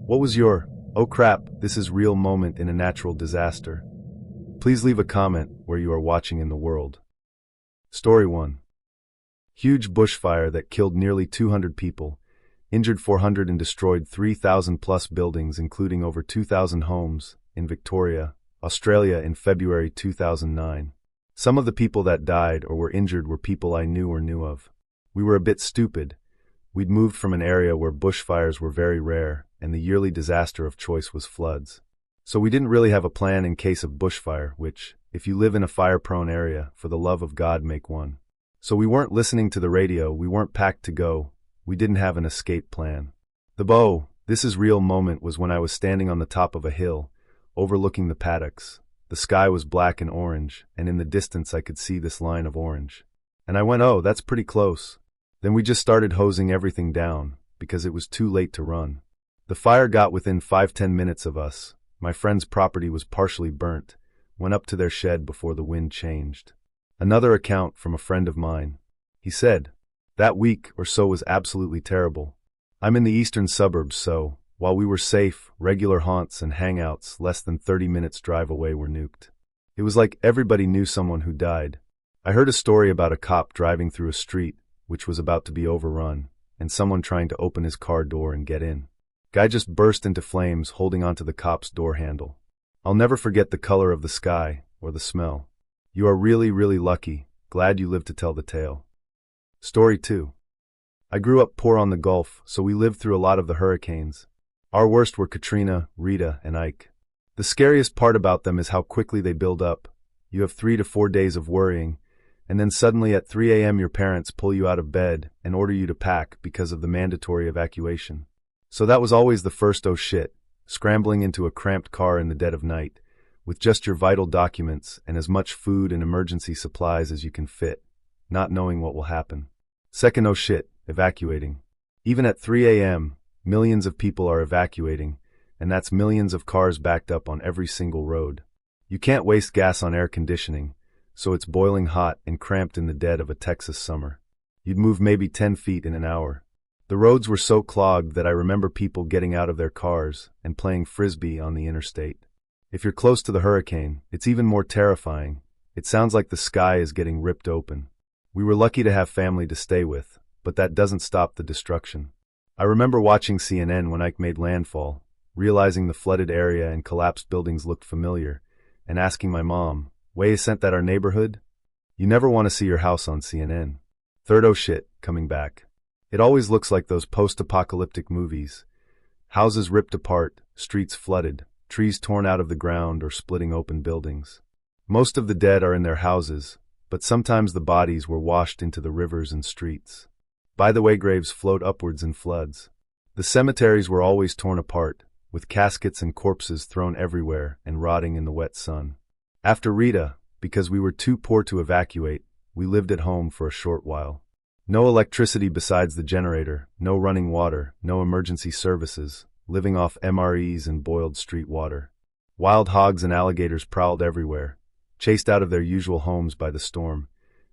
What was your, oh crap, this is real moment in a natural disaster? Please leave a comment where you are watching in the world. Story 1. Huge bushfire that killed nearly 200 people, injured 400 and destroyed 3,000 plus buildings including over 2,000 homes in Victoria, Australia in February 2009. Some of the people that died or were injured were people I knew or knew of. We were a bit stupid. We'd moved from an area where bushfires were very rare and the yearly disaster of choice was floods. So we didn't really have a plan in case of bushfire, which, if you live in a fire-prone area, for the love of God make one. So we weren't listening to the radio, we weren't packed to go, we didn't have an escape plan. This is real moment was when I was standing on the top of a hill, overlooking the paddocks. The sky was black and orange, and in the distance I could see this line of orange. And I went, oh, that's pretty close. Then we just started hosing everything down, because it was too late to run. The fire got within 5-10 minutes of us. My friend's property was partially burnt, went up to their shed before the wind changed. Another account from a friend of mine. He said, that week or so was absolutely terrible. I'm in the eastern suburbs, so, while we were safe, regular haunts and hangouts less than 30 minutes drive away were nuked. It was like everybody knew someone who died. I heard a story about a cop driving through a street, which was about to be overrun, and someone trying to open his car door and get in. Guy just burst into flames holding onto the cop's door handle. I'll never forget the color of the sky, or the smell. You are really, really lucky. Glad you lived to tell the tale. Story 2. I grew up poor on the Gulf, so we lived through a lot of the hurricanes. Our worst were Katrina, Rita, and Ike. The scariest part about them is how quickly they build up. You have 3 to 4 days of worrying, and then suddenly at 3 a.m. your parents pull you out of bed and order you to pack because of the mandatory evacuation. So that was always the first oh shit, scrambling into a cramped car in the dead of night, with just your vital documents and as much food and emergency supplies as you can fit, not knowing what will happen. Second oh shit, evacuating. Even at 3 a.m., millions of people are evacuating, and that's millions of cars backed up on every single road. You can't waste gas on air conditioning, so it's boiling hot and cramped in the dead of a Texas summer. You'd move maybe 10 feet in an hour. The roads were so clogged that I remember people getting out of their cars and playing frisbee on the interstate. If you're close to the hurricane, it's even more terrifying. It sounds like the sky is getting ripped open. We were lucky to have family to stay with, but that doesn't stop the destruction. I remember watching CNN when Ike made landfall, realizing the flooded area and collapsed buildings looked familiar, and asking my mom, "Way isn't that our neighborhood?" You never want to see your house on CNN. Third oh shit, coming back. It always looks like those post-apocalyptic movies. Houses ripped apart, streets flooded, trees torn out of the ground or splitting open buildings. Most of the dead are in their houses, but sometimes the bodies were washed into the rivers and streets. By the way, graves float upwards in floods. The cemeteries were always torn apart, with caskets and corpses thrown everywhere and rotting in the wet sun. After Rita, because we were too poor to evacuate, we lived at home for a short while. No electricity besides the generator, no running water, no emergency services, living off MREs and boiled street water. Wild hogs and alligators prowled everywhere, chased out of their usual homes by the storm,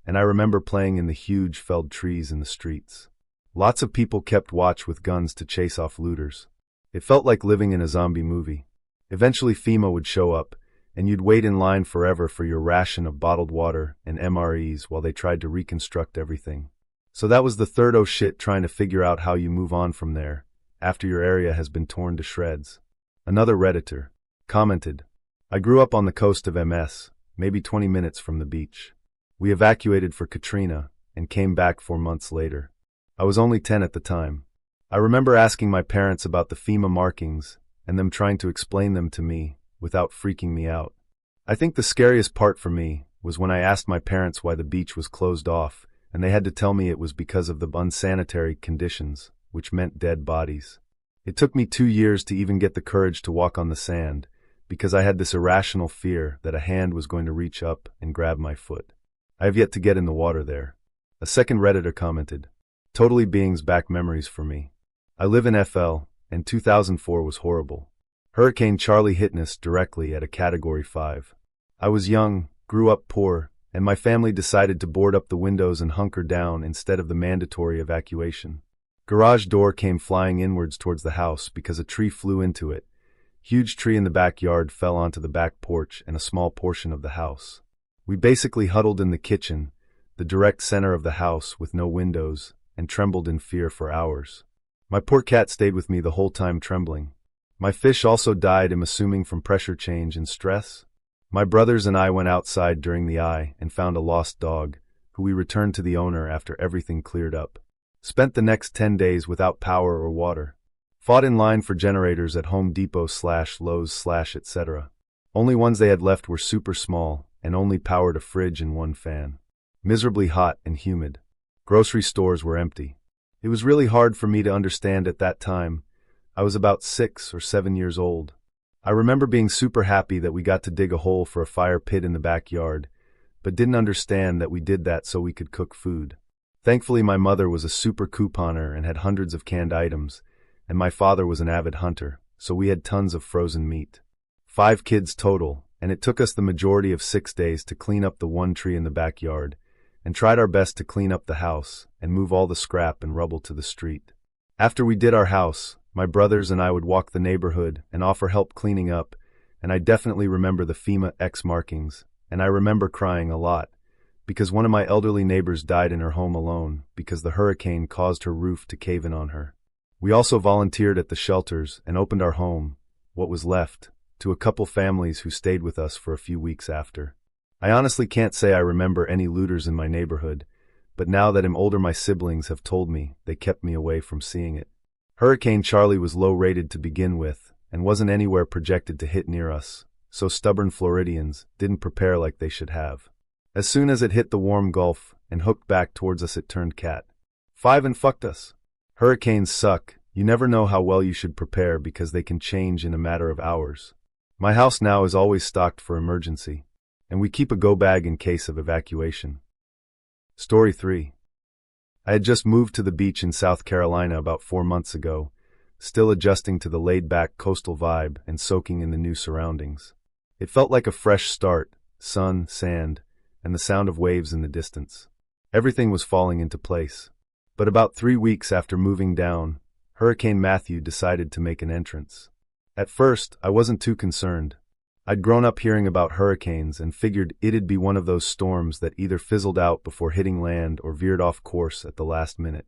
and I remember playing in the huge felled trees in the streets. Lots of people kept watch with guns to chase off looters. It felt like living in a zombie movie. Eventually FEMA would show up, and you'd wait in line forever for your ration of bottled water and MREs while they tried to reconstruct everything. So that was the third oh shit, trying to figure out how you move on from there, after your area has been torn to shreds. Another Redditor commented, I grew up on the coast of MS, maybe 20 minutes from the beach. We evacuated for Katrina, and came back 4 months later. I was only 10 at the time. I remember asking my parents about the FEMA markings, and them trying to explain them to me, without freaking me out. I think the scariest part for me was when I asked my parents why the beach was closed off, and they had to tell me it was because of the unsanitary conditions, which meant dead bodies. It took me 2 years to even get the courage to walk on the sand, because I had this irrational fear that a hand was going to reach up and grab my foot. I have yet to get in the water there. A second Redditor commented, totally brings back memories for me. I live in FL, and 2004 was horrible. Hurricane Charlie hit us directly at a Category 5. I was young, grew up poor, and my family decided to board up the windows and hunker down instead of the mandatory evacuation. Garage door came flying inwards towards the house because a tree flew into it. Huge tree in the backyard fell onto the back porch and a small portion of the house. We basically huddled in the kitchen, the direct center of the house with no windows, and trembled in fear for hours. My poor cat stayed with me the whole time trembling. My fish also died, I'm assuming from pressure change and stress. My brothers and I went outside during the eye and found a lost dog, who we returned to the owner after everything cleared up. Spent the next 10 days without power or water. Fought in line for generators at Home Depot / Lowe's / etc. Only ones they had left were super small and only powered a fridge and one fan. Miserably hot and humid. Grocery stores were empty. It was really hard for me to understand at that time. I was about 6 or 7 years old. I remember being super happy that we got to dig a hole for a fire pit in the backyard, but didn't understand that we did that so we could cook food. Thankfully, my mother was a super couponer and had hundreds of canned items, and my father was an avid hunter, so we had tons of frozen meat. 5 kids total, and it took us the majority of 6 days to clean up the one tree in the backyard, and tried our best to clean up the house and move all the scrap and rubble to the street. After we did our house, my brothers and I would walk the neighborhood and offer help cleaning up, and I definitely remember the FEMA X markings, and I remember crying a lot, because one of my elderly neighbors died in her home alone because the hurricane caused her roof to cave in on her. We also volunteered at the shelters and opened our home, what was left, to a couple families who stayed with us for a few weeks after. I honestly can't say I remember any looters in my neighborhood, but now that I'm older my siblings have told me they kept me away from seeing it. Hurricane Charlie was low rated to begin with and wasn't anywhere projected to hit near us, so stubborn Floridians didn't prepare like they should have. As soon as it hit the warm Gulf and hooked back towards us, it turned cat 5 and fucked us. Hurricanes suck. You never know how well you should prepare because they can change in a matter of hours. My house now is always stocked for emergency, and we keep a go bag in case of evacuation. Story 3. I had just moved to the beach in South Carolina about 4 months ago, still adjusting to the laid-back coastal vibe and soaking in the new surroundings. It felt like a fresh start, sun, sand, and the sound of waves in the distance. Everything was falling into place. But about 3 weeks after moving down, Hurricane Matthew decided to make an entrance. At first, I wasn't too concerned. I'd grown up hearing about hurricanes and figured it'd be one of those storms that either fizzled out before hitting land or veered off course at the last minute.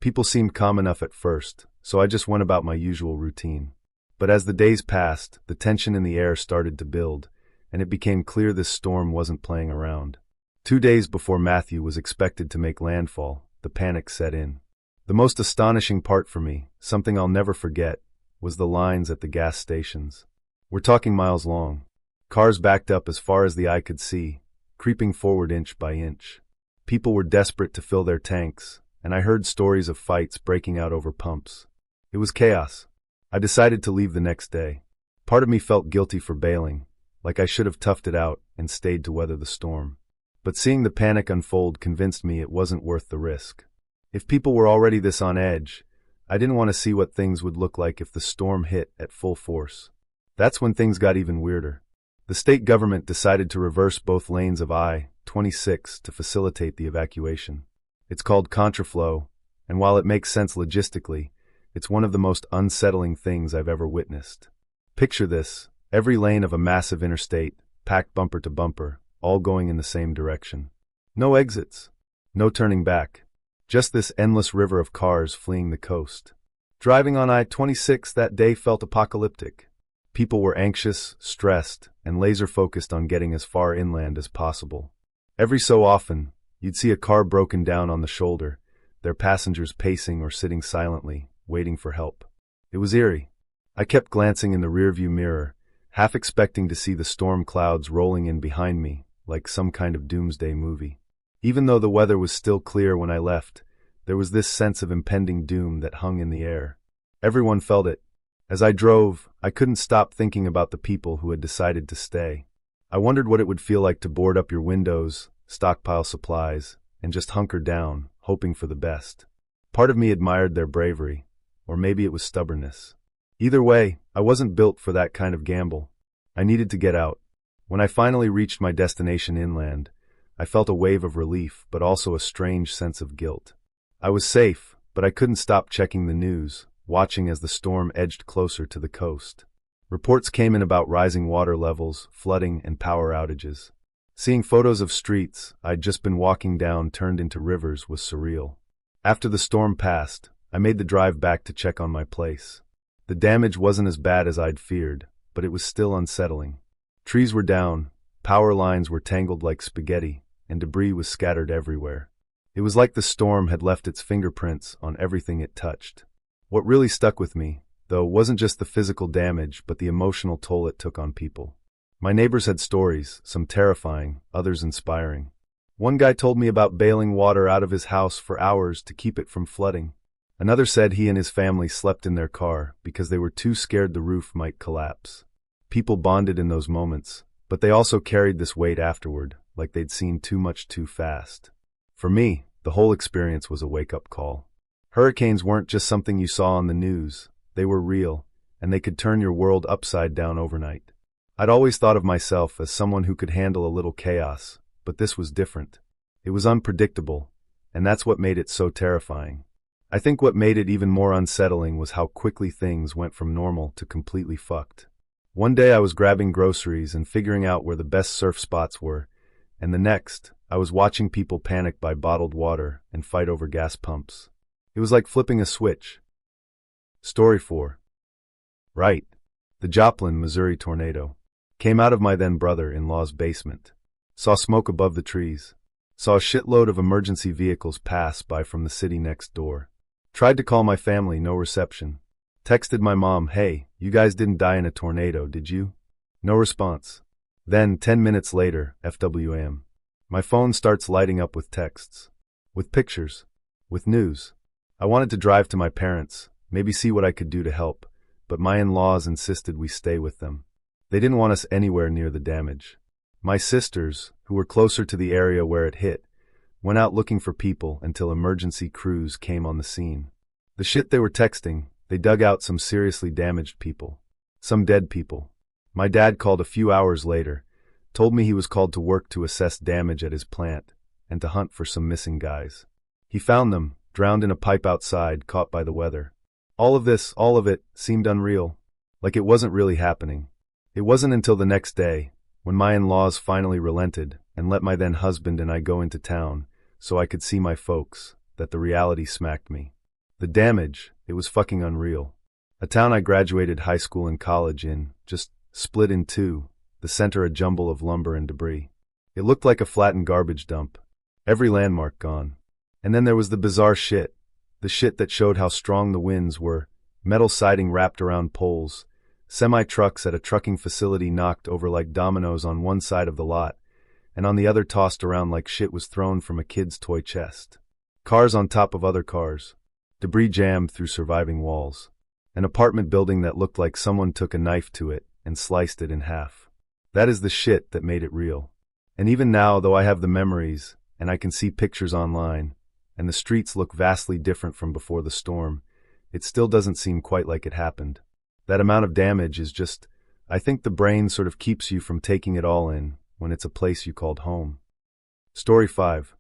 People seemed calm enough at first, so I just went about my usual routine. But as the days passed, the tension in the air started to build, and it became clear this storm wasn't playing around. 2 days before Matthew was expected to make landfall, the panic set in. The most astonishing part for me, something I'll never forget, was the lines at the gas stations. We're talking miles long. Cars backed up as far as the eye could see, creeping forward inch by inch. People were desperate to fill their tanks, and I heard stories of fights breaking out over pumps. It was chaos. I decided to leave the next day. Part of me felt guilty for bailing, like I should have toughed it out and stayed to weather the storm. But seeing the panic unfold convinced me it wasn't worth the risk. If people were already this on edge, I didn't want to see what things would look like if the storm hit at full force. That's when things got even weirder. The state government decided to reverse both lanes of I-26 to facilitate the evacuation. It's called contraflow, and while it makes sense logistically, it's one of the most unsettling things I've ever witnessed. Picture this, every lane of a massive interstate, packed bumper to bumper, all going in the same direction. No exits. No turning back. Just this endless river of cars fleeing the coast. Driving on I-26 that day felt apocalyptic. People were anxious, stressed, and laser-focused on getting as far inland as possible. Every so often, you'd see a car broken down on the shoulder, their passengers pacing or sitting silently, waiting for help. It was eerie. I kept glancing in the rearview mirror, half expecting to see the storm clouds rolling in behind me, like some kind of doomsday movie. Even though the weather was still clear when I left, there was this sense of impending doom that hung in the air. Everyone felt it. As I drove, I couldn't stop thinking about the people who had decided to stay. I wondered what it would feel like to board up your windows, stockpile supplies, and just hunker down, hoping for the best. Part of me admired their bravery, or maybe it was stubbornness. Either way, I wasn't built for that kind of gamble. I needed to get out. When I finally reached my destination inland, I felt a wave of relief but also a strange sense of guilt. I was safe, but I couldn't stop checking the news, watching as the storm edged closer to the coast. Reports came in about rising water levels, flooding, and power outages. Seeing photos of streets I'd just been walking down turned into rivers was surreal. After the storm passed, I made the drive back to check on my place. The damage wasn't as bad as I'd feared, but it was still unsettling. Trees were down, power lines were tangled like spaghetti, and debris was scattered everywhere. It was like the storm had left its fingerprints on everything it touched. What really stuck with me, though, wasn't just the physical damage but the emotional toll it took on people. My neighbors had stories, some terrifying, others inspiring. One guy told me about bailing water out of his house for hours to keep it from flooding. Another said he and his family slept in their car because they were too scared the roof might collapse. People bonded in those moments, but they also carried this weight afterward, like they'd seen too much too fast. For me, the whole experience was a wake-up call. Hurricanes weren't just something you saw on the news, they were real, and they could turn your world upside down overnight. I'd always thought of myself as someone who could handle a little chaos, but this was different. It was unpredictable, and that's what made it so terrifying. I think what made it even more unsettling was how quickly things went from normal to completely fucked. One day I was grabbing groceries and figuring out where the best surf spots were, and the next, I was watching people panic buy bottled water and fight over gas pumps. It was like flipping a switch. Story 4. Right. The Joplin, Missouri tornado. Came out of my then brother-in-law's basement. Saw smoke above the trees. Saw a shitload of emergency vehicles pass by from the city next door. Tried to call my family, no reception. Texted my mom, hey, you guys didn't die in a tornado, did you? No response. Then, 10 minutes later, FWM. My phone starts lighting up with texts. With pictures. With news. I wanted to drive to my parents, maybe see what I could do to help, but my in-laws insisted we stay with them. They didn't want us anywhere near the damage. My sisters, who were closer to the area where it hit, went out looking for people until emergency crews came on the scene. The shit they were texting, they dug out some seriously damaged people. Some dead people. My dad called a few hours later, told me he was called to work to assess damage at his plant, and to hunt for some missing guys. He found them, drowned in a pipe outside, caught by the weather. All of it, seemed unreal. Like it wasn't really happening. It wasn't until the next day, when my in-laws finally relented and let my then husband and I go into town so I could see my folks, that the reality smacked me. The damage, it was fucking unreal. A town I graduated high school and college in, just split in two, the center a jumble of lumber and debris. It looked like a flattened garbage dump. Every landmark gone. And then there was the bizarre shit. The shit that showed how strong the winds were, metal siding wrapped around poles, semi-trucks at a trucking facility knocked over like dominoes on one side of the lot, and on the other tossed around like shit was thrown from a kid's toy chest. Cars on top of other cars. Debris jammed through surviving walls. An apartment building that looked like someone took a knife to it and sliced it in half. That is the shit that made it real. And even now, though I have the memories, and I can see pictures online, and the streets look vastly different from before the storm, it still doesn't seem quite like it happened. That amount of damage is just, I think the brain sort of keeps you from taking it all in when it's a place you called home. Story 5.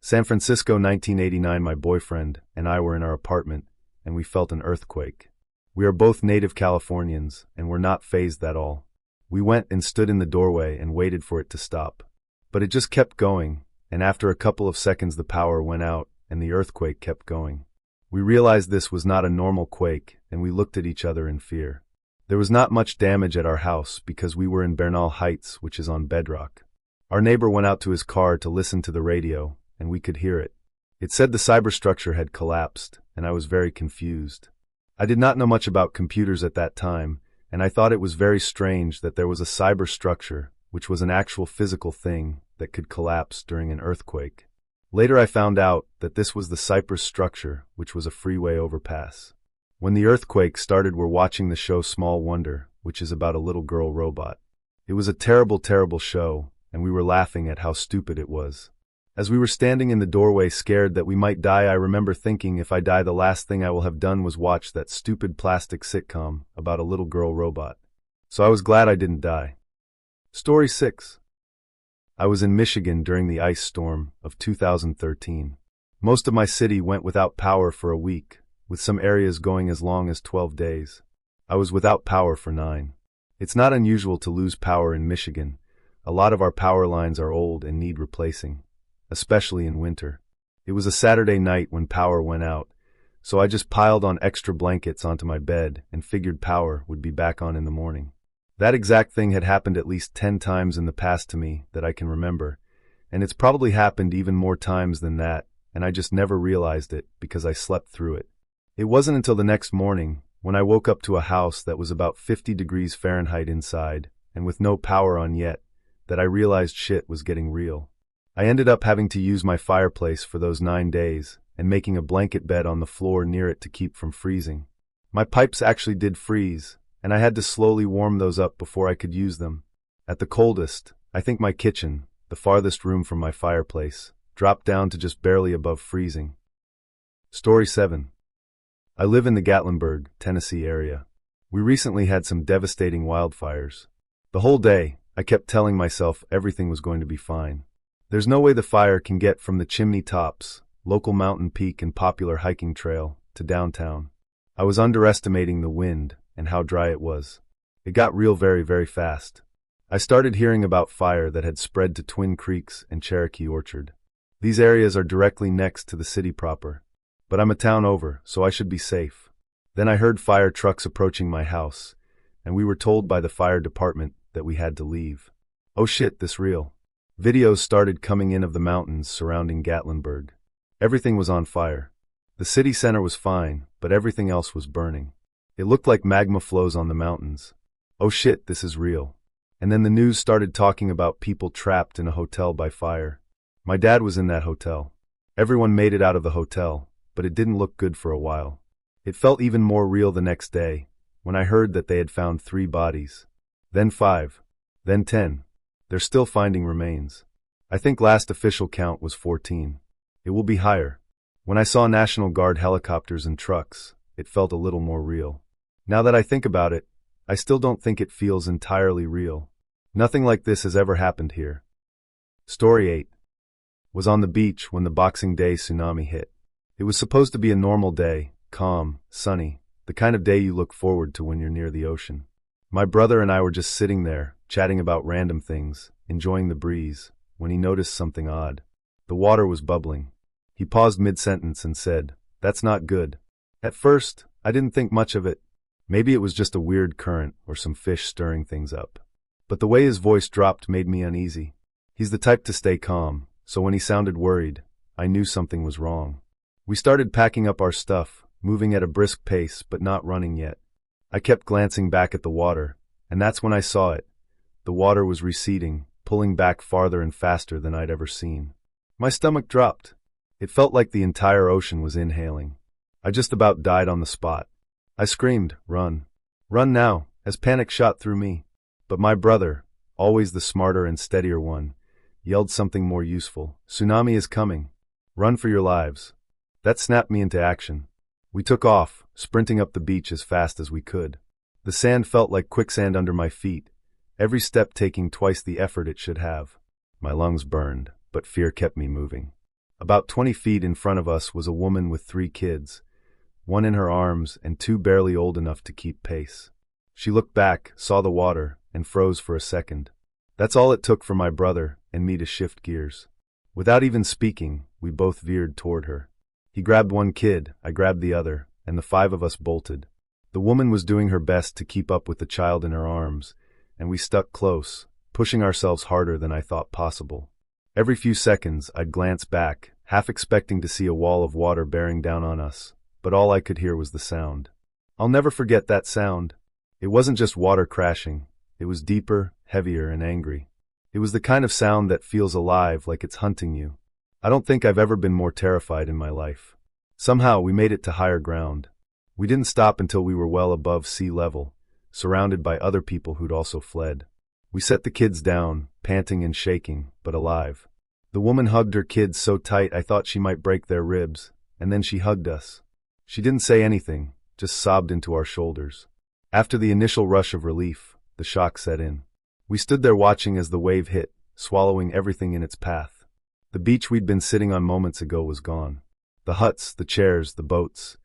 San Francisco, 1989. My boyfriend and I were in our apartment, and we felt an earthquake. We are both native Californians, and were not fazed at all. We went and stood in the doorway and waited for it to stop. But it just kept going, and after a couple of seconds the power went out, and the earthquake kept going. We realized this was not a normal quake, and we looked at each other in fear. There was not much damage at our house because we were in Bernal Heights, which is on bedrock. Our neighbor went out to his car to listen to the radio, and we could hear it. It said the cyberstructure had collapsed, and I was very confused. I did not know much about computers at that time, and I thought it was very strange that there was a cyberstructure, which was an actual physical thing, that could collapse during an earthquake. Later I found out that this was the Cypress structure, which was a freeway overpass. When the earthquake started, we're watching the show Small Wonder, which is about a little girl robot. It was a terrible, terrible show, and we were laughing at how stupid it was. As we were standing in the doorway scared that we might die, I remember thinking if I die, the last thing I will have done was watch that stupid plastic sitcom about a little girl robot. So I was glad I didn't die. Story 6. I was in Michigan during the ice storm of 2013. Most of my city went without power for a week, with some areas going as long as 12 days. I was without power for 9. It's not unusual to lose power in Michigan. A lot of our power lines are old and need replacing, especially in winter. It was a Saturday night when power went out, so I just piled on extra blankets onto my bed and figured power would be back on in the morning. That exact thing had happened at least 10 times in the past to me that I can remember, and it's probably happened even more times than that, and I just never realized it because I slept through it. It wasn't until the next morning, when I woke up to a house that was about 50 degrees Fahrenheit inside, and with no power on yet, that I realized shit was getting real. I ended up having to use my fireplace for those 9 days, and making a blanket bed on the floor near it to keep from freezing. My pipes actually did freeze, and I had to slowly warm those up before I could use them. At the coldest, I think my kitchen, the farthest room from my fireplace, dropped down to just barely above freezing. Story 7. I live in the Gatlinburg, Tennessee area. We recently had some devastating wildfires. The whole day, I kept telling myself everything was going to be fine. There's no way the fire can get from the chimney tops, local mountain peak and popular hiking trail, to downtown. I was underestimating the wind and how dry it was. It got real very, very fast. I started hearing about fire that had spread to Twin Creeks and Cherokee Orchard. These areas are directly next to the city proper. But I'm a town over, so I should be safe. Then I heard fire trucks approaching my house, and we were told by the fire department that we had to leave. Oh shit, this real. Videos started coming in of the mountains surrounding Gatlinburg. Everything was on fire. The city center was fine, but everything else was burning. It looked like magma flows on the mountains. Oh shit, this is real. And then the news started talking about people trapped in a hotel by fire. My dad was in that hotel. Everyone made it out of the hotel, but it didn't look good for a while. It felt even more real the next day, when I heard that they had found 3 bodies. Then 5. Then 10. They're still finding remains. I think last official count was 14. It will be higher. When I saw National Guard helicopters and trucks, it felt a little more real. Now that I think about it, I still don't think it feels entirely real. Nothing like this has ever happened here. Story 8. Was on the beach when the Boxing Day tsunami hit. It was supposed to be a normal day, calm, sunny, the kind of day you look forward to when you're near the ocean. My brother and I were just sitting there, chatting about random things, enjoying the breeze, when he noticed something odd. The water was bubbling. He paused mid-sentence and said, "That's not good." At first, I didn't think much of it. Maybe it was just a weird current or some fish stirring things up. But the way his voice dropped made me uneasy. He's the type to stay calm, so when he sounded worried, I knew something was wrong. We started packing up our stuff, moving at a brisk pace but not running yet. I kept glancing back at the water, and that's when I saw it. The water was receding, pulling back farther and faster than I'd ever seen. My stomach dropped. It felt like the entire ocean was inhaling. I just about died on the spot. I screamed, "Run! Run now!" as panic shot through me. But my brother, always the smarter and steadier one, yelled something more useful. "Tsunami is coming. Run for your lives." That snapped me into action. We took off, sprinting up the beach as fast as we could. The sand felt like quicksand under my feet, every step taking twice the effort it should have. My lungs burned, but fear kept me moving. About 20 feet in front of us was a woman with 3 kids, 1 in her arms and 2 barely old enough to keep pace. She looked back, saw the water, and froze for a second. That's all it took for my brother and me to shift gears. Without even speaking, we both veered toward her. He grabbed one kid, I grabbed the other, and the 5 of us bolted. The woman was doing her best to keep up with the child in her arms, and we stuck close, pushing ourselves harder than I thought possible. Every few seconds, I'd glance back, half expecting to see a wall of water bearing down on us, but all I could hear was the sound. I'll never forget that sound. It wasn't just water crashing. It was deeper, heavier, and angry. It was the kind of sound that feels alive, like it's hunting you. I don't think I've ever been more terrified in my life. Somehow, we made it to higher ground. We didn't stop until we were well above sea level, surrounded by other people who'd also fled. We set the kids down, panting and shaking, but alive. The woman hugged her kids so tight I thought she might break their ribs, and then she hugged us. She didn't say anything, just sobbed into our shoulders. After the initial rush of relief, the shock set in. We stood there watching as the wave hit, swallowing everything in its path. The beach we'd been sitting on moments ago was gone. The huts, the chairs, the boats.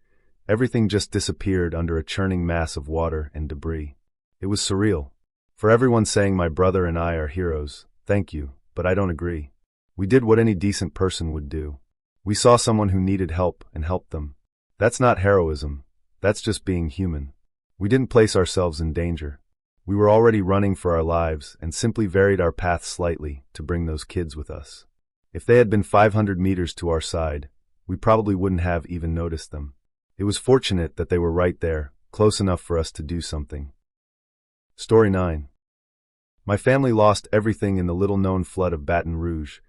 Everything just disappeared under a churning mass of water and debris. It was surreal. For everyone saying my brother and I are heroes, thank you, but I don't agree. We did what any decent person would do. We saw someone who needed help and helped them. That's not heroism. That's just being human. We didn't place ourselves in danger. We were already running for our lives and simply varied our path slightly to bring those kids with us. If they had been 500 meters to our side, we probably wouldn't have even noticed them. It was fortunate that they were right there, close enough for us to do something. Story 9. My family lost everything in the little-known flood of Baton Rouge,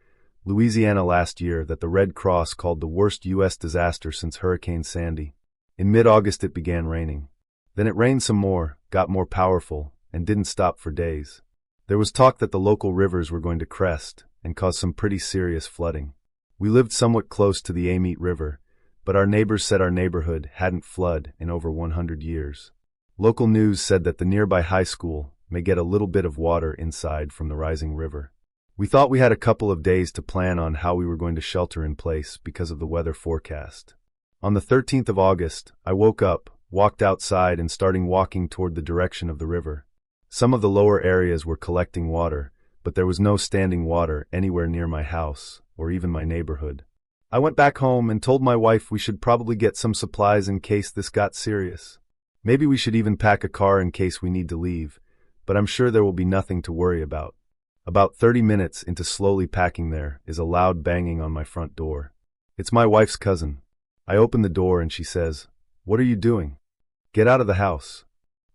Louisiana last year that the Red Cross called the worst U.S. disaster since Hurricane Sandy. In mid-August it began raining. Then it rained some more, got more powerful, and didn't stop for days. There was talk that the local rivers were going to crest and cause some pretty serious flooding. We lived somewhat close to the AITA River, but our neighbors said our neighborhood hadn't flooded in over 100 years. Local news said that the nearby high school may get a little bit of water inside from the rising river. We thought we had a couple of days to plan on how we were going to shelter in place because of the weather forecast. On the 13th of August, I woke up, walked outside and started walking toward the direction of the river. Some of the lower areas were collecting water, but there was no standing water anywhere near my house or even my neighborhood. I went back home and told my wife we should probably get some supplies in case this got serious. Maybe we should even pack a car in case we need to leave, but I'm sure there will be nothing to worry about. About 30 minutes into slowly packing there is a loud banging on my front door. It's my wife's cousin. I open the door and she says, "What are you doing? Get out of the house."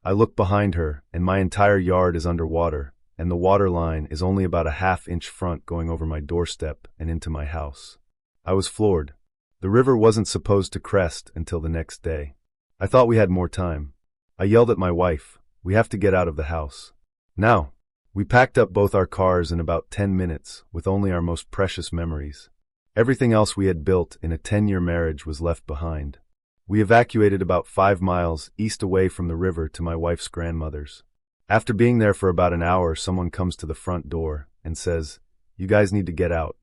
I look behind her and my entire yard is underwater, and the water line is only about a half-inch front going over my doorstep and into my house. I was floored. The river wasn't supposed to crest until the next day. I thought we had more time. I yelled at my wife, "We have to get out of the house now." We packed up both our cars in about 10 minutes with only our most precious memories. Everything else we had built in a 10-year marriage was left behind. We evacuated about 5 miles east away from the river to my wife's grandmother's. After being there for about an hour, someone comes to the front door and says, "You guys need to get out.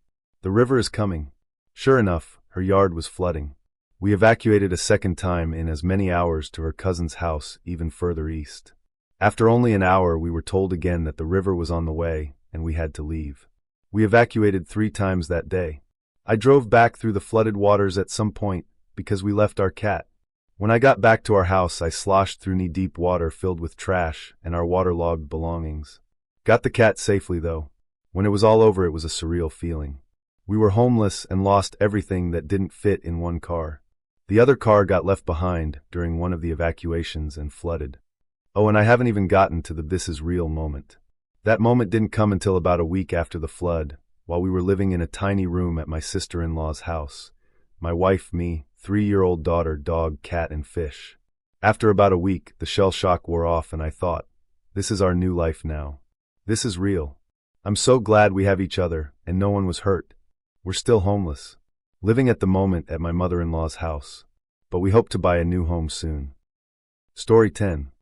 The river is coming." Sure enough, her yard was flooding. We evacuated a second time in as many hours to her cousin's house even further east. After only an hour, we were told again that the river was on the way and we had to leave. We evacuated 3 times that day. I drove back through the flooded waters at some point because we left our cat. When I got back to our house, I sloshed through knee-deep water filled with trash and our waterlogged belongings. Got the cat safely, though. When it was all over, it was a surreal feeling. We were homeless and lost everything that didn't fit in one car. The other car got left behind during one of the evacuations and flooded. Oh, and I haven't even gotten to the "this is real" moment. That moment didn't come until about a week after the flood, while we were living in a tiny room at my sister-in-law's house. My wife, me, 3-year-old daughter, dog, cat, and fish. After about a week, the shell shock wore off and I thought, this is our new life now. This is real. I'm so glad we have each other and no one was hurt. We're still homeless, living at the moment at my mother-in-law's house, but we hope to buy a new home soon. Story 10.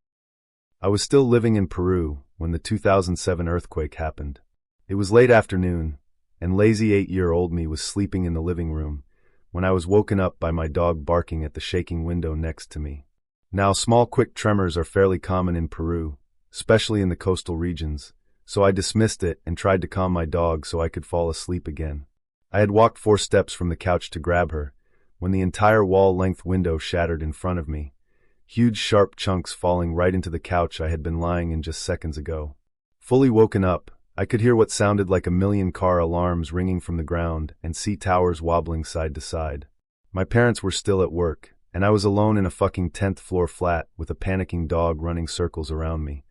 I was still living in Peru when the 2007 earthquake happened. It was late afternoon, and lazy 8-year-old me was sleeping in the living room when I was woken up by my dog barking at the shaking window next to me. Now, small quick tremors are fairly common in Peru, especially in the coastal regions, so I dismissed it and tried to calm my dog so I could fall asleep again. I had walked 4 steps from the couch to grab her, when the entire wall-length window shattered in front of me, huge sharp chunks falling right into the couch I had been lying in just seconds ago. Fully woken up, I could hear what sounded like a million car alarms ringing from the ground and see towers wobbling side to side. My parents were still at work, and I was alone in a fucking 10th floor flat with a panicking dog running circles around me.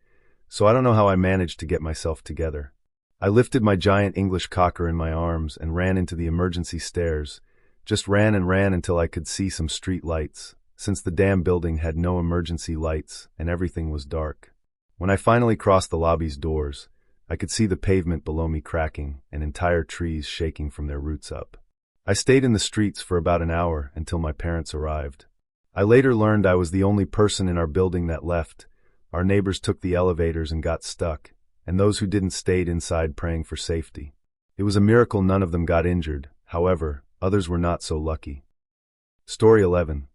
So I don't know how I managed to get myself together. I lifted my giant English cocker in my arms and ran into the emergency stairs, just ran and ran until I could see some street lights, since the damn building had no emergency lights and everything was dark. When I finally crossed the lobby's doors, I could see the pavement below me cracking and entire trees shaking from their roots up. I stayed in the streets for about an hour until my parents arrived. I later learned I was the only person in our building that left. Our neighbors took the elevators and got stuck, and those who didn't stayed inside praying for safety. It was a miracle none of them got injured. However, others were not so lucky. Story 11.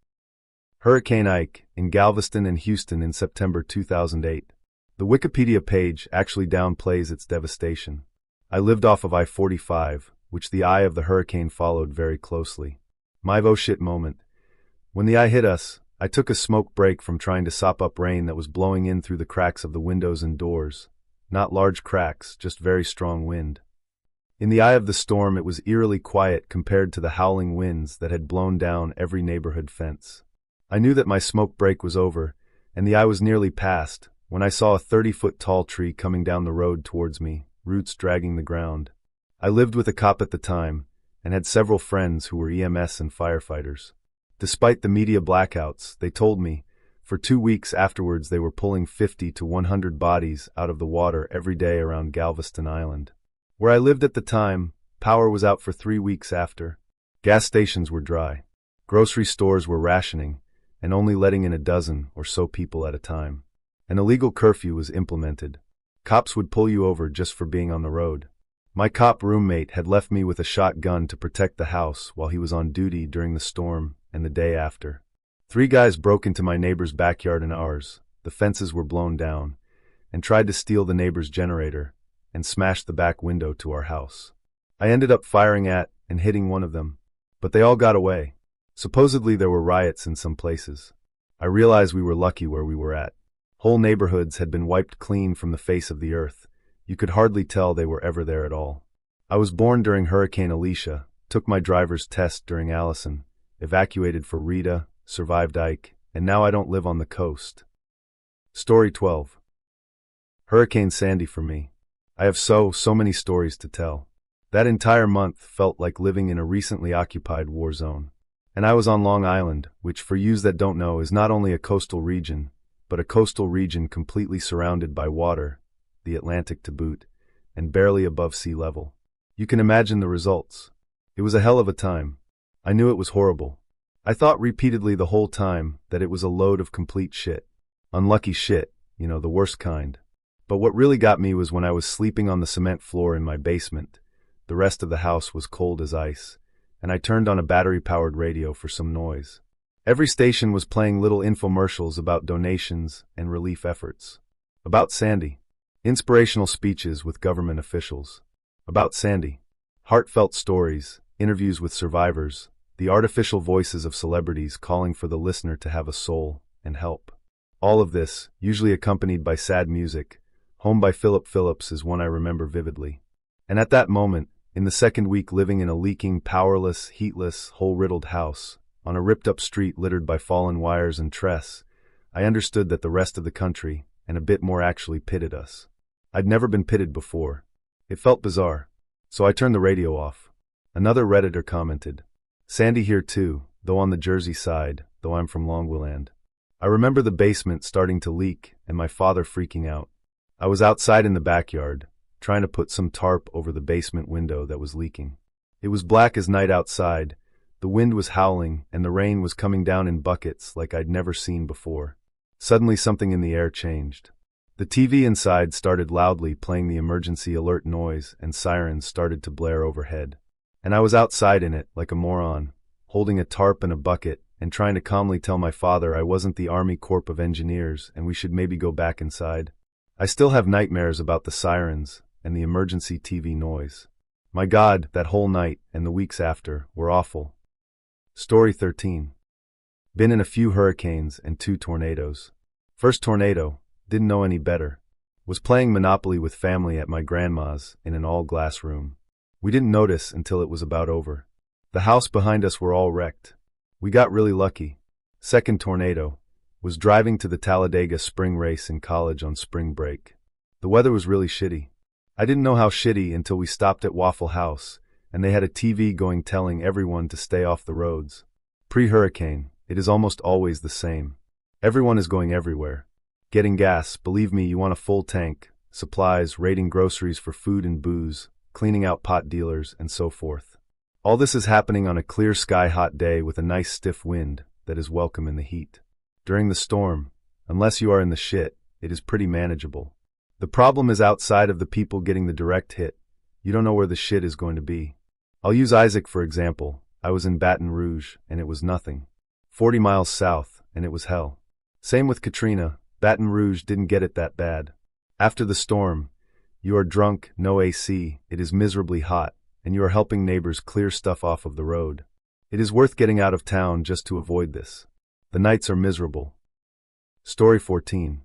Hurricane Ike in Galveston and Houston in September 2008. The Wikipedia page actually downplays its devastation. I lived off of I-45, which the eye of the hurricane followed very closely. My oh shit moment. When the eye hit us, I took a smoke break from trying to sop up rain that was blowing in through the cracks of the windows and doors. Not large cracks, just very strong wind. In the eye of the storm, it was eerily quiet compared to the howling winds that had blown down every neighborhood fence. I knew that my smoke break was over, and the eye was nearly past, when I saw a 30-foot tall tree coming down the road towards me, roots dragging the ground. I lived with a cop at the time, and had several friends who were EMS and firefighters. Despite the media blackouts, they told me, for 2 weeks afterwards they were pulling 50 to 100 bodies out of the water every day around Galveston Island. Where I lived at the time, power was out for 3 weeks after. Gas stations were dry. Grocery stores were rationing, and only letting in a dozen or so people at a time. An illegal curfew was implemented. Cops would pull you over just for being on the road. My cop roommate had left me with a shotgun to protect the house while he was on duty during the storm and the day after. 3 guys broke into my neighbor's backyard and ours. The fences were blown down, and tried to steal the neighbor's generator and smashed the back window to our house. I ended up firing at and hitting one of them, but they all got away. Supposedly there were riots in some places. I realized we were lucky where we were at. Whole neighborhoods had been wiped clean from the face of the earth. You could hardly tell they were ever there at all. I was born during Hurricane Alicia, took my driver's test during Allison, evacuated for Rita, survived Ike, and now I don't live on the coast. Story 12. Hurricane Sandy for me. I have so many stories to tell. That entire month felt like living in a recently occupied war zone. And I was on Long Island, which for yous that don't know is not only a coastal region, but a coastal region completely surrounded by water, the Atlantic to boot, and barely above sea level. You can imagine the results. It was a hell of a time. I knew it was horrible. I thought repeatedly the whole time that it was a load of complete shit. Unlucky shit, the worst kind. But what really got me was when I was sleeping on the cement floor in my basement. The rest of the house was cold as ice, and I turned on a battery-powered radio for some noise. Every station was playing little infomercials about donations and relief efforts. About Sandy. Inspirational speeches with government officials. About Sandy. Heartfelt stories, interviews with survivors, the artificial voices of celebrities calling for the listener to have a soul and help. All of this, usually accompanied by sad music. Home by Philip Phillips is one I remember vividly. And at that moment, in the second week living in a leaking, powerless, heatless, hole-riddled house, on a ripped-up street littered by fallen wires and tress, I understood that the rest of the country, and a bit more actually, pitted us. I'd never been pitted before. It felt bizarre. So I turned the radio off. Another Redditor commented, "Sandy here too, though on the Jersey side, though I'm from Longwoodland." I remember the basement starting to leak and my father freaking out. I was outside in the backyard, trying to put some tarp over the basement window that was leaking. It was black as night outside, the wind was howling, and the rain was coming down in buckets like I'd never seen before. Suddenly something in the air changed. The TV inside started loudly playing the emergency alert noise, and sirens started to blare overhead. And I was outside in it, like a moron, holding a tarp and a bucket, and trying to calmly tell my father I wasn't the Army Corps of Engineers and we should maybe go back inside. I still have nightmares about the sirens and the emergency TV noise. My God, that whole night and the weeks after were awful. Story 13. Been in a few hurricanes and 2 tornadoes. First tornado, didn't know any better. Was playing Monopoly with family at my grandma's in an all-glass room. We didn't notice until it was about over. The house behind us were all wrecked. We got really lucky. Second tornado, was driving to the Talladega spring race in college on spring break. The weather was really shitty. I didn't know how shitty until we stopped at Waffle House, and they had a TV going telling everyone to stay off the roads. Pre-hurricane, it is almost always the same. Everyone is going everywhere. Getting gas, believe me, you want a full tank, supplies, raiding groceries for food and booze, cleaning out pot dealers, and so forth. All this is happening on a clear sky-hot day with a nice stiff wind that is welcome in the heat. During the storm, unless you are in the shit, it is pretty manageable. The problem is outside of the people getting the direct hit. You don't know where the shit is going to be. I'll use Isaac for example, I was in Baton Rouge, and it was nothing. 40 miles south, and it was hell. Same with Katrina. Baton Rouge didn't get it that bad. After the storm, you are drunk, no AC, it is miserably hot, and you are helping neighbors clear stuff off of the road. It is worth getting out of town just to avoid this. The nights are miserable. Story 14.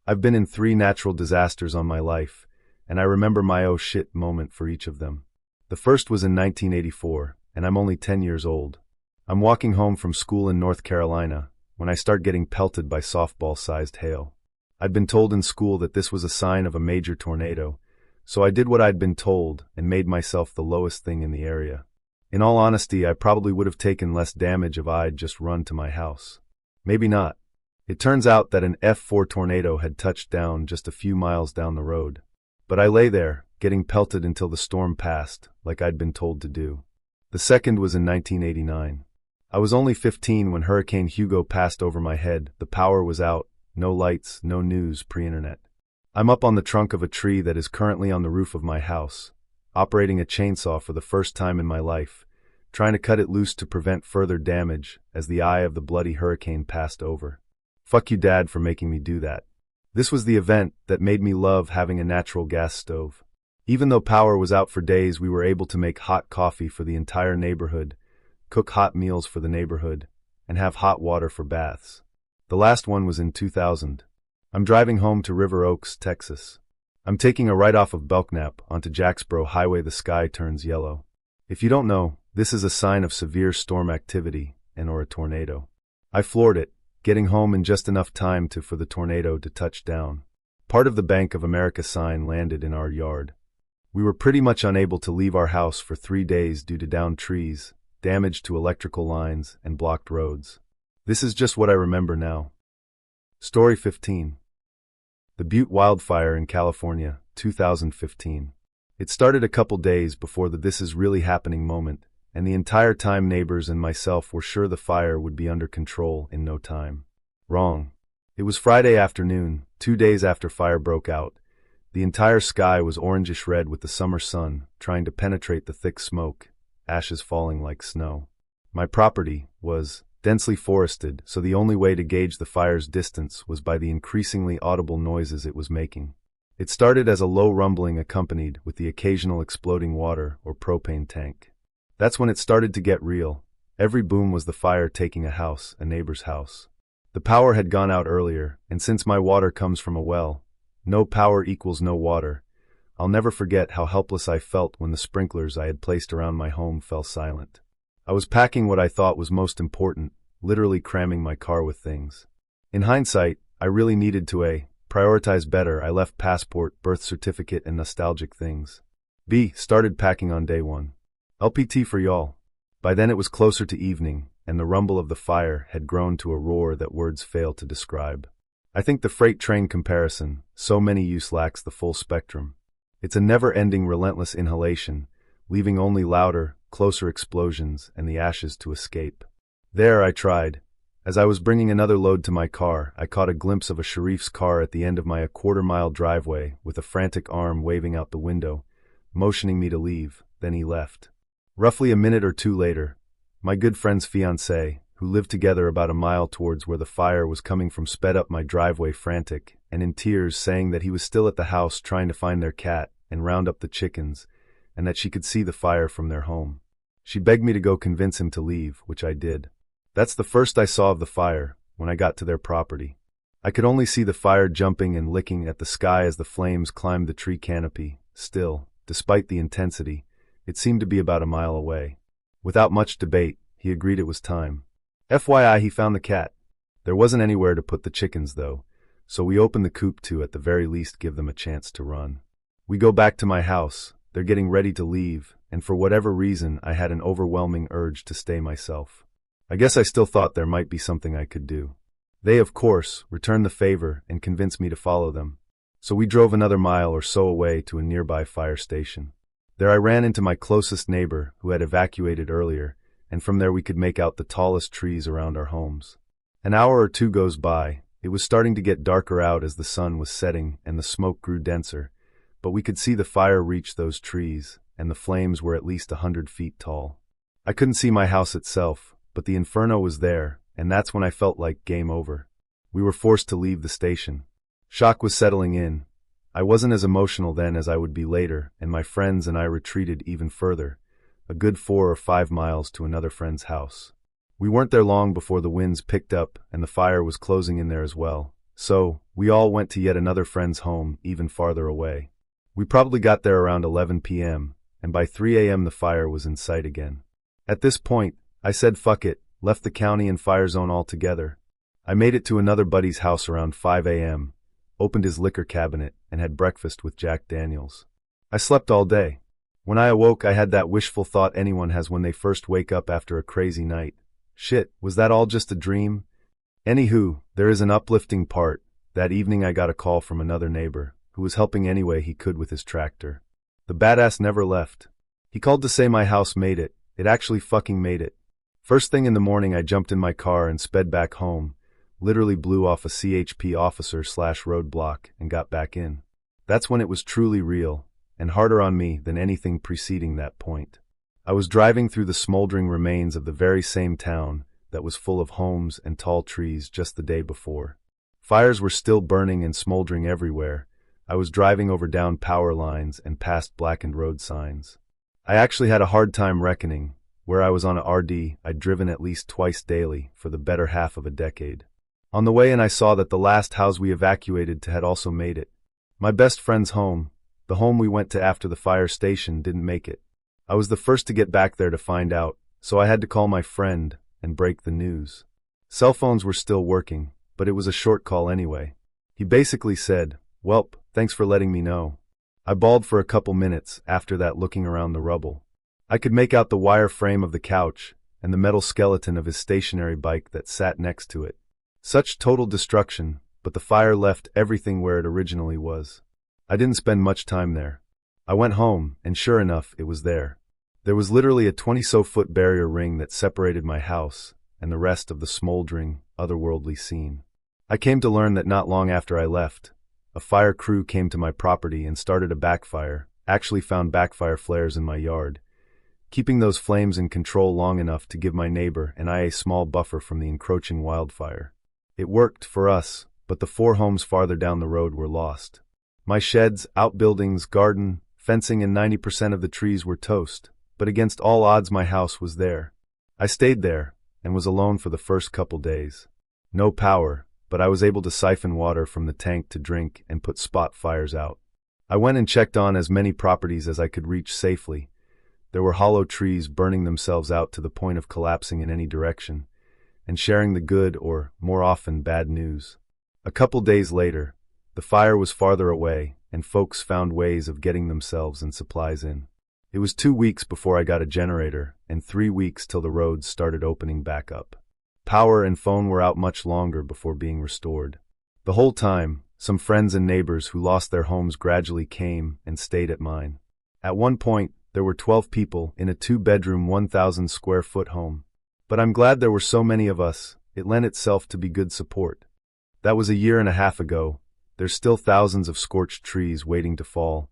I've been in 3 natural disasters on my life, and I remember my oh shit moment for each of them. The first was in 1984, and I'm only 10 years old. I'm walking home from school in North Carolina when I start getting pelted by softball-sized hail. I'd been told in school that this was a sign of a major tornado, so I did what I'd been told and made myself the lowest thing in the area. In all honesty, I probably would have taken less damage if I'd just run to my house. Maybe not. It turns out that an F4 tornado had touched down just a few miles down the road. But I lay there, getting pelted until the storm passed, like I'd been told to do. The second was in 1989. I was only 15 when Hurricane Hugo passed over my head. The power was out, no lights, no news, pre-internet. I'm up on the trunk of a tree that is currently on the roof of my house, operating a chainsaw for the first time in my life, trying to cut it loose to prevent further damage as the eye of the bloody hurricane passed over. Fuck you, Dad, for making me do that. This was the event that made me love having a natural gas stove. Even though power was out for days, we were able to make hot coffee for the entire neighborhood, cook hot meals for the neighborhood, and have hot water for baths. The last one was in 2000. I'm driving home to River Oaks, Texas. I'm taking a right off of Belknap onto Jacksboro Highway. The sky turns yellow. If you don't know, this is a sign of severe storm activity and/or a tornado. I floored it, getting home in just enough time for the tornado to touch down. Part of the Bank of America sign landed in our yard. We were pretty much unable to leave our house for 3 days due to downed trees, damage to electrical lines, and blocked roads. This is just what I remember now. Story 15. The Butte Wildfire in California, 2015. It started a couple days before the "this is really happening" moment, and the entire time neighbors and myself were sure the fire would be under control in no time. Wrong. It was Friday afternoon, 2 days after fire broke out. The entire sky was orangish red with the summer sun trying to penetrate the thick smoke, ashes falling like snow. My property was densely forested, so the only way to gauge the fire's distance was by the increasingly audible noises it was making. It started as a low rumbling accompanied with the occasional exploding water or propane tank. That's when it started to get real. Every boom was the fire taking a neighbor's house. The power had gone out earlier, and since my water comes from a well, no power equals no water. I'll never forget how helpless I felt when the sprinklers I had placed around my home fell silent. I was packing what I thought was most important, literally cramming my car with things. In hindsight, I really needed to prioritize better. I left passport, birth certificate, and nostalgic things. Started packing on day 1. LPT for y'all. By then it was closer to evening, and the rumble of the fire had grown to a roar that words fail to describe. I think the freight train comparison, so many use, lacks the full spectrum. It's a never-ending relentless inhalation, leaving only louder, closer explosions and the ashes to escape. There I tried. As I was bringing another load to my car, I caught a glimpse of a sheriff's car at the end of my quarter-mile driveway with a frantic arm waving out the window, motioning me to leave. Then he left. Roughly a minute or two later, my good friend's fiancée, who lived together about a mile towards where the fire was coming from, sped up my driveway frantic and in tears, saying that he was still at the house trying to find their cat and round up the chickens, and that she could see the fire from their home. She begged me to go convince him to leave, which I did. That's the first I saw of the fire when I got to their property. I could only see the fire jumping and licking at the sky as the flames climbed the tree canopy. Still, despite the intensity, it seemed to be about a mile away. Without much debate, he agreed it was time. FYI, he found the cat. There wasn't anywhere to put the chickens, though, so we opened the coop to, at the very least, give them a chance to run. We go back to my house. They're getting ready to leave, and for whatever reason, I had an overwhelming urge to stay myself. I guess I still thought there might be something I could do. They, of course, returned the favor and convinced me to follow them. So we drove another mile or so away to a nearby fire station. There I ran into my closest neighbor, who had evacuated earlier, and from there we could make out the tallest trees around our homes. An hour or two goes by. It was starting to get darker out as the sun was setting and the smoke grew denser, but we could see the fire reach those trees, and the flames were at least 100 feet tall. I couldn't see my house itself, but the inferno was there, and that's when I felt like game over. We were forced to leave the station. Shock was settling in. I wasn't as emotional then as I would be later, and my friends and I retreated even further, a good 4 or 5 miles to another friend's house. We weren't there long before the winds picked up and the fire was closing in there as well, so we all went to yet another friend's home even farther away. We probably got there around 11 p.m., and by 3 a.m. the fire was in sight again. At this point, I said fuck it, left the county and fire zone altogether. I made it to another buddy's house around 5 a.m., opened his liquor cabinet, and had breakfast with Jack Daniels. I slept all day. When I awoke, I had that wishful thought anyone has when they first wake up after a crazy night. Shit, was that all just a dream? Anywho, there is an uplifting part. That evening I got a call from another neighbor, who was helping any way he could with his tractor. The badass never left. He called to say my house made it. It actually fucking made it. First thing in the morning I jumped in my car and sped back home, literally blew off a CHP officer/roadblock and got back in. That's when it was truly real, and harder on me than anything preceding that point. I was driving through the smoldering remains of the very same town that was full of homes and tall trees just the day before. Fires were still burning and smoldering everywhere. I was driving over down power lines and past blackened road signs. I actually had a hard time reckoning. Where I was on a RD, I'd driven at least twice daily for the better half of a decade. On the way in I saw that the last house we evacuated to had also made it. My best friend's home, the home we went to after the fire station, didn't make it. I was the first to get back there to find out, so I had to call my friend and break the news. Cell phones were still working, but it was a short call anyway. He basically said, "Welp, thanks for letting me know." I bawled for a couple minutes after that, looking around the rubble. I could make out the wire frame of the couch and the metal skeleton of his stationary bike that sat next to it. Such total destruction, but the fire left everything where it originally was. I didn't spend much time there. I went home, and sure enough, it was there. There was literally a 20-so-foot barrier ring that separated my house and the rest of the smoldering, otherworldly scene. I came to learn that not long after I left, a fire crew came to my property and started a backfire, actually found backfire flares in my yard, keeping those flames in control long enough to give my neighbor and I a small buffer from the encroaching wildfire. It worked for us, but the 4 homes farther down the road were lost. My sheds, outbuildings, garden, fencing, and 90% of the trees were toast, but against all odds my house was there. I stayed there, and was alone for the first couple days. No power, but I was able to siphon water from the tank to drink and put spot fires out. I went and checked on as many properties as I could reach safely. There were hollow trees burning themselves out to the point of collapsing in any direction, and sharing the good or, more often, bad news. A couple days later, the fire was farther away, and folks found ways of getting themselves and supplies in. It was 2 weeks before I got a generator, and 3 weeks till the roads started opening back up. Power and phone were out much longer before being restored. The whole time, some friends and neighbors who lost their homes gradually came and stayed at mine. At one point, there were 12 people in a 2-bedroom, 1,000-square-foot home. But I'm glad there were so many of us. It lent itself to be good support. That was a year and a half ago. There's still thousands of scorched trees waiting to fall,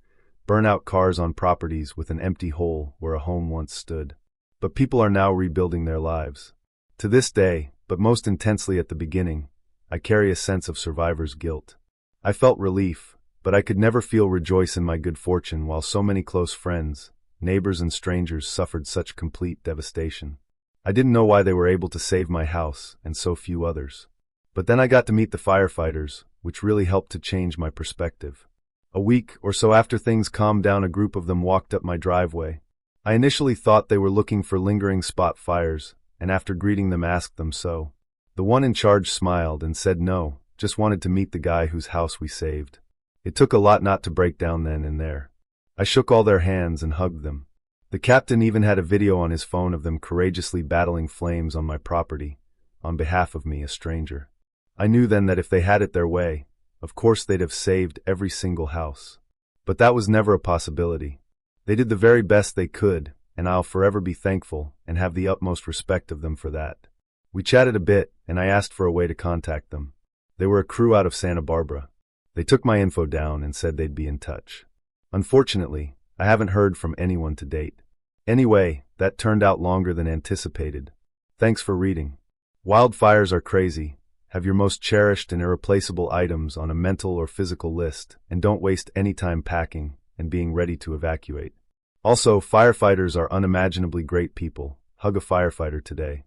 burn-out cars on properties with an empty hole where a home once stood. But people are now rebuilding their lives. To this day, but most intensely at the beginning, I carry a sense of survivor's guilt. I felt relief, but I could never feel rejoice in my good fortune while so many close friends, neighbors and strangers suffered such complete devastation. I didn't know why they were able to save my house and so few others. But then I got to meet the firefighters, which really helped to change my perspective. A week or so after things calmed down, a group of them walked up my driveway. I initially thought they were looking for lingering spot fires, and after greeting them asked them so. The one in charge smiled and said no, just wanted to meet the guy whose house we saved. It took a lot not to break down then and there. I shook all their hands and hugged them. The captain even had a video on his phone of them courageously battling flames on my property, on behalf of me, a stranger. I knew then that if they had it their way, of course they'd have saved every single house. But that was never a possibility. They did the very best they could, and I'll forever be thankful and have the utmost respect of them for that. We chatted a bit, and I asked for a way to contact them. They were a crew out of Santa Barbara. They took my info down and said they'd be in touch. Unfortunately, I haven't heard from anyone to date. Anyway, That turned out longer than anticipated. Thanks for reading. Wildfires are crazy. Have your most cherished and irreplaceable items on a mental or physical list, and don't waste any time packing and being ready to evacuate. Also, firefighters are unimaginably great people. Hug a firefighter today.